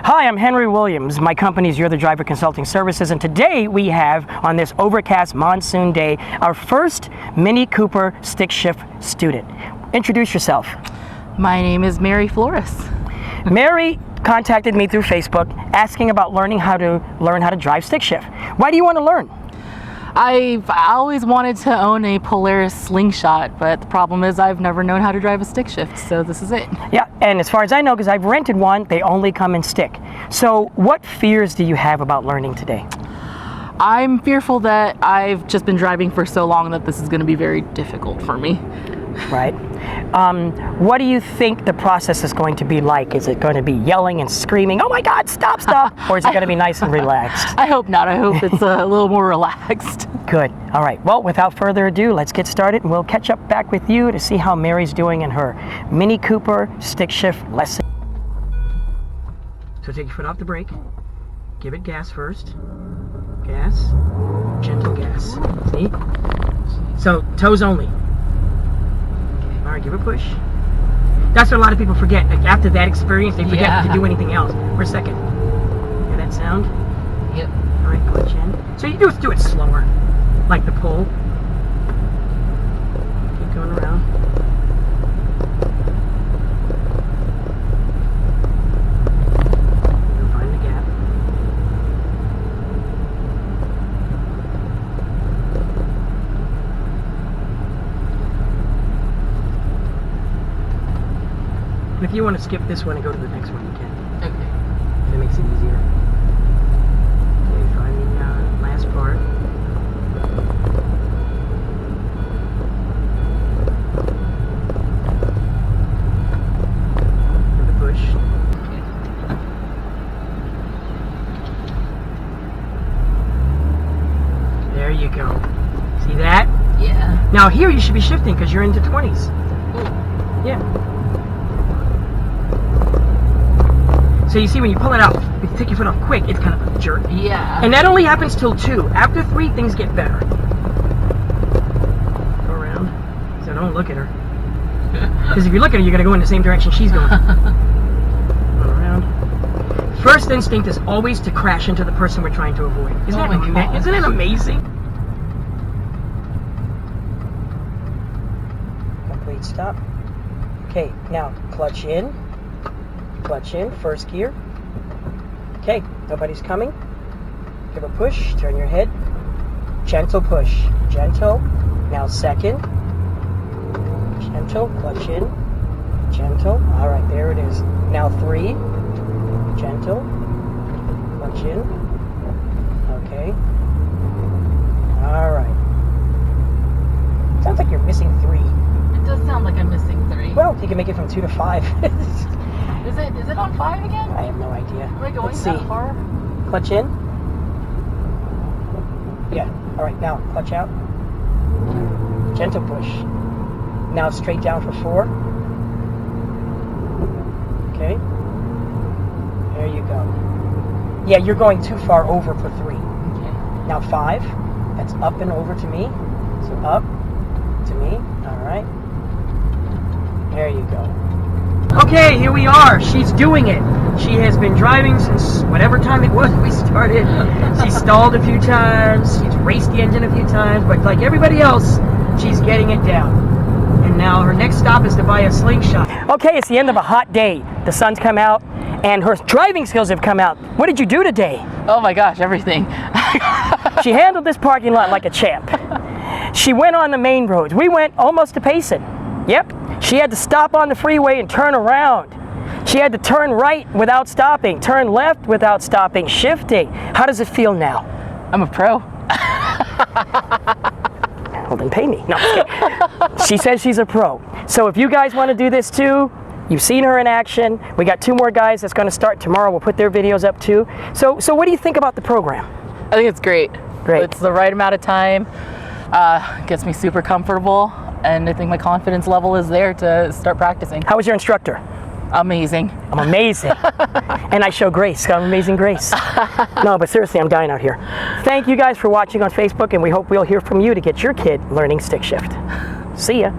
Hi, I'm Henry Williams. My company is You're the Driver Consulting Services, and today we have, on this overcast monsoon day, our first Mini Cooper Stickshift student. Introduce yourself. My name is Mary Flores. Mary contacted me through Facebook asking about learning how to drive Stickshift. Why do you want to learn? I've always wanted to own a Polaris slingshot, but the problem is I've never known how to drive a stick shift, so this is it. Yeah, and as far as I know, because I've rented one, they only come in stick. So what fears do you have about learning today? I'm fearful that I've just been driving for so long that this is going to be very difficult for me. Right. What do you think the process is going to be like? Is it going to be yelling and screaming, oh my God, stop, stop? Or is it going to be nice and relaxed? I hope not. I hope it's a little more relaxed. Good. All right. Well, without further ado, let's get started, and we'll catch up back with you to see how Mary's doing in her Mini Cooper stick shift lesson. So take your foot off the brake. Give it gas first. Gas. Gentle gas. See? So toes only. All right, give it a push. That's what a lot of people forget. Like after that experience, they forget to do anything else. For a second. Hear that sound? Yep. All right, clutch in. So you do it slower, like the pull. Keep going around. You'll find the gap. And if you want to skip this one and go to the next one, you can. Okay. That makes it easier. Okay, find the last part. Give the push. There you go. See that? Yeah. Now here you should be shifting because you're into 20s. Ooh. Yeah. So you see when you pull it out, if you take your foot off quick, it's kind of a jerk. Yeah. And that only happens till 2. After 3, things get better. Go around. So don't look at her. Because if you look at her, you're going to go in the same direction she's going. Go around. First instinct is always to crash into the person we're trying to avoid. Isn't it amazing? Complete stop. Okay, now clutch in. Clutch in, first gear. Okay, nobody's coming. Give a push, turn your head. Gentle push, gentle. Now second. Gentle, clutch in. Gentle. All right, there it is. Now 3. Gentle. Clutch in. Okay. All right. Sounds like you're missing 3. It does sound like I'm missing 3. Well, you can make it from 2 to 5. Is it on 5 again? I have no idea. Am I going Let's that see. far? Clutch in. Yeah. All right. Now clutch out. Gentle push. Now straight down for 4. Okay. There you go. Yeah, you're going too far over for 3. Okay. Now 5. That's up and over to me. So up to me. All right. There you go. Okay, here we are. She's doing it. She has been driving since whatever time it was we started. She stalled a few times. She's raced the engine a few times. But like everybody else, she's getting it down. And now her next stop is to buy a slingshot. Okay, it's the end of a hot day. The sun's come out, and her driving skills have come out. What did you do today? Oh my gosh, everything. She handled this parking lot like a champ. She went on the main roads. We went almost to Payson. Yep. She had to stop on the freeway and turn around. She had to turn right without stopping, turn left without stopping, shifting. How does it feel now? I'm a pro. Well, then pay me. No, I'm just kidding. She says she's a pro. So if you guys want to do this too, you've seen her in action. We got 2 more guys that's going to start tomorrow. We'll put their videos up too. So what do you think about the program? I think it's great. Great. It's the right amount of time. Gets me super comfortable. And I think my confidence level is there to start practicing. How was your instructor? Amazing. I'm amazing. And I show grace. Got amazing grace. No, but seriously, I'm dying out here. Thank you guys for watching on Facebook, and we hope we'll hear from you to get your kid learning stick shift. See ya.